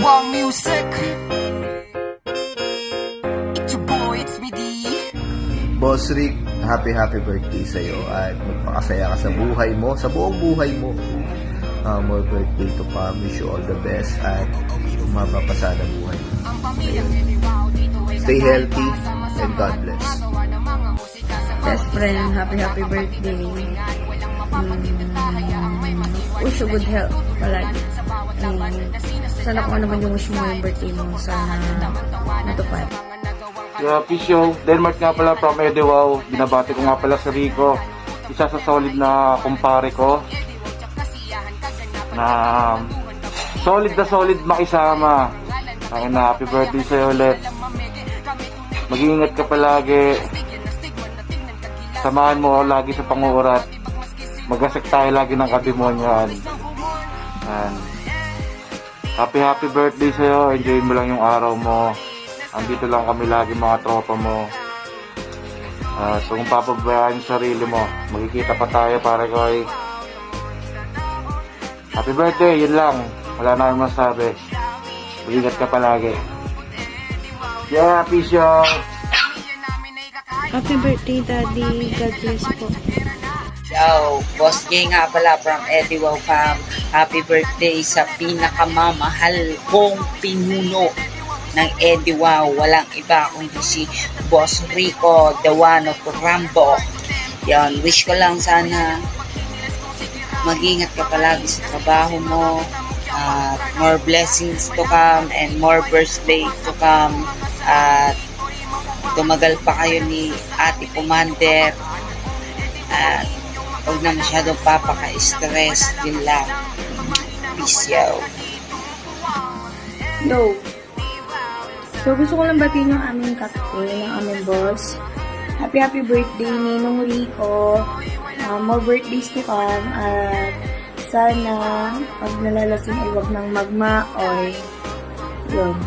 Wow Music. It's your boy, it's me D. Boss Rick, happy birthday sa'yo at magpakasaya ka sa buhay mo, sa buong buhay mo. More birthday to come. Wish you all the best at mapapasada buhay. Stay healthy and God bless. Best friend, happy birthday. Wish you good health palagi. Sana kung ano man yung wish mo yung birthday mo, sana natupad. Yeah, peace yo. Denmark nga pala from Edewaw. Binabati ko nga pala si Rico. Isa sa solid na kumpare ko. Na solid makisama. Ay na, happy birthday sa'yo ulit. Mag-iingat ka palagi. Samahan mo lagi sa panguurat. Magasek tayo lagi ng kademonyan. And happy birthday sa'yo. Enjoy mo lang yung araw mo. Andito lang kami lagi mga tropa mo. So kung papabayaan yung sarili mo, magkikita pa tayo pare ko ay. Happy birthday, yun lang. Wala na akong masabi. Mag-ingat ka palagi. Yeah, peace yo. Happy birthday, Daddy. God bless po. Yo, Boss Gay nga pala from Edewaw Fam. Happy birthday sa pinakamamahal kong pinuno ng Edewaw. Walang iba kundi si Boss Rico, the one of Rambo. Yan, wish ko lang sana mag-ingat ka palagi sa trabaho mo. More blessings to come and more birthday to come. At tumagal pa kayo ni Ate Commander. At huwag na masyadong papaka-stress. Yun lang. Peace yo. Yo. So, gusto ko lang batiin yung aming kakil, yung aming boss. Happy birthday, Ninong Rico. More birthdays to come. At sana, pag nalalasing ay wag nang magma-oy. Yun.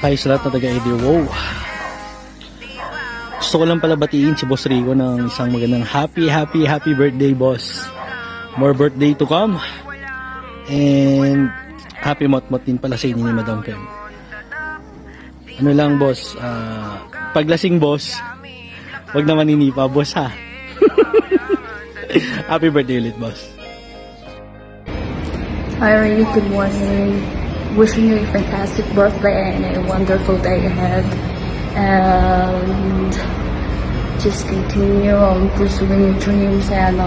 Hi sa lahat na taga-Edewaw. Gusto ko lang pala batiin si Boss Rico ng isang magandang happy birthday, boss. More birthday to come. And happy mot-mot din pala sa inyo ni Madam Fem. Ano lang, boss, paglasing, boss, wag na maninipa, boss, ha. Happy birthday ulit, boss. Hi, Ray. Good morning. Wishing you a fantastic birthday and a wonderful day ahead. And just continue pursuing your dreams and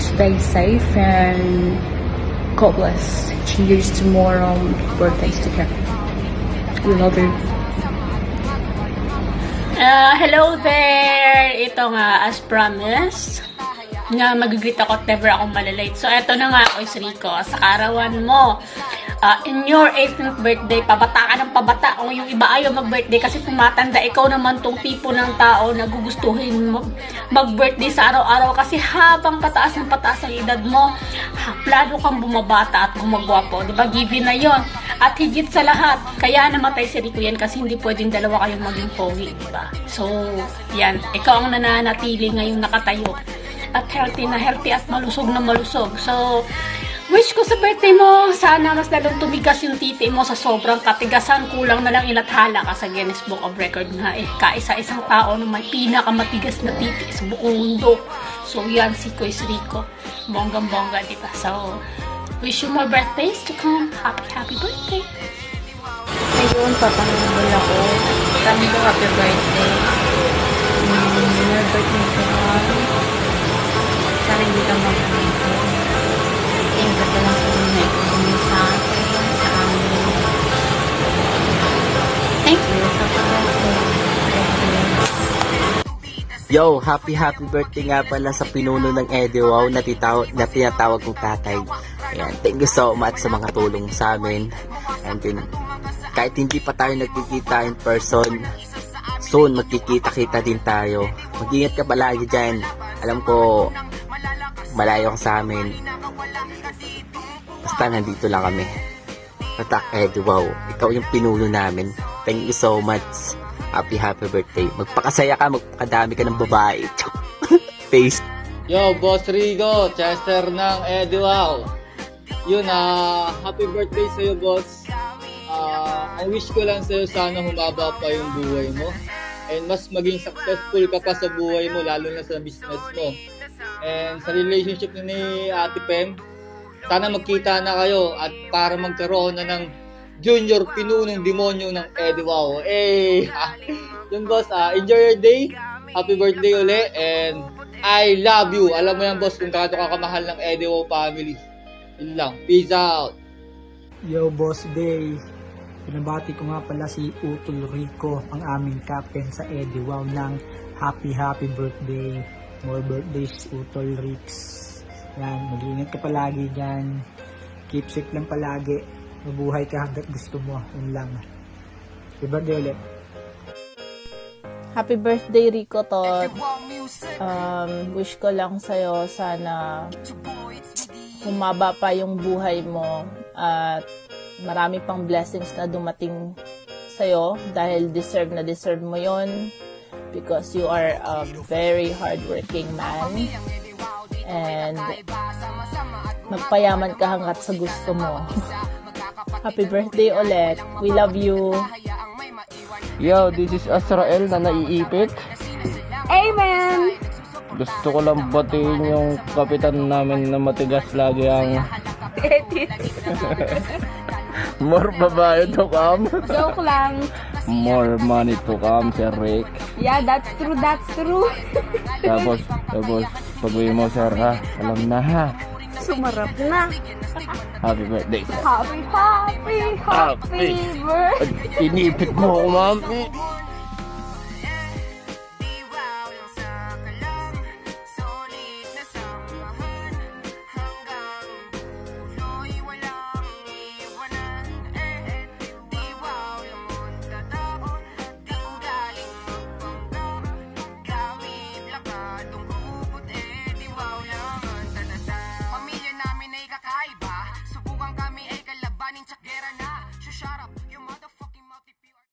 stay safe and God bless. Cheers to more birthdays to come. We love you. Hello there! Ito nga, as promised, na mag-greet ako at never akong malalate. So, eto na nga, Kois Rico, sa karawan mo. In your 18th birthday, pabata ka ng pabata. O yung iba ayaw mag-birthday kasi pumatanda. Ikaw naman tong tipo ng tao na gugustuhin mag-birthday sa araw-araw kasi habang pataas ng pataas ang edad mo, plano kang bumabata at gumagwapo. Diba? Given na yon. At higit sa lahat, kaya namatay si Rico yan kasi hindi pwedeng dalawa kayong maging pogi. Diba? So, yan. Ikaw ang nananatili ngayong nakatayo. At healthy na healthy at malusog na malusog. So, wish ko sa birthday mo, sana mas lalong tumigas yung titi mo sa sobrang katigasan. Kulang na lang ilathala ka sa Guinness Book of Record nga eh. Kaisa-isang tao na may pinakamatigas na titi sa buong mundo. So yan, si Kois Rico. Bonggang-bongga, diba? So, wish you more birthdays to come. Happy birthday! Ayun, papanggol ako. Sabi ko happy birthday. More birthday ko naman. Sana hindi ka mag-ano. Ingat ka lang sa mga ikunin sa akin, sa amin. Thank you. Yo, happy birthday nga pala sa pinuno ng Edewaw na tinatawag kong tatay. Ayan, thank you so much sa mga tulong sa amin. And then, kahit hindi pa tayo nagkikita in person, soon magkikita-kita din tayo. Mag-ingat ka palagi dyan. Alam ko, malayo ka sa amin. Basta nandito lang kami. Tatak Edewaw, ikaw yung pinuno namin. Thank you so much. Happy birthday. Magpakasaya ka, magpakadami ka ng babae. Face. Yo, Boss Rico, Chester ng Edewaw. Yun, happy birthday sa'yo, boss. Ang wish ko lang sa'yo, sana humaba pa yung buhay mo. And mas maging successful ka pa sa buhay mo, lalo na sa business mo. And sa relationship ni Ate Pem, sana magkita na kayo at para magkaroon na ng junior pinunong demonyo ng Eddie Wow. Yun, boss, enjoy your day. Happy birthday uli. And I love you. Alam mo yan, boss, kung gaano ka kamahal ng Eddie Wow family. Yun lang. Peace out. Yo, Boss Day. Pinabati ko nga pala si Utol Rico, ang aming captain sa Eddie Wow ng happy birthday. More birthdays, Utol Rix. Yan, mag-iingat ka palagi dyan. Keep safe lang palagi. Mabuhay ka hanggat gusto mo. Yun lang. Happy birthday ulit. Happy birthday, Rico Tot. Wish ko lang sa'yo, sana humaba pa yung buhay mo at marami pang blessings na dumating sa'yo dahil deserve mo yon because you are a very hardworking man and magpayaman ka hanggat sa gusto mo. Happy birthday ulit. We love you. Yo, this is Azrael na naiipit. Amen! Gusto ko lang batiin yung kapitan namin na matigas lagi ang more babae to come. Joke lang. More money to come, Sir Rick. Yeah, that's true. Tapos, pag-uwi mo, Sir, ha? Alam na, ha? Sumarap na. Happy birthday, Sir. Happy birthday. Inipit mo ako, ma'am.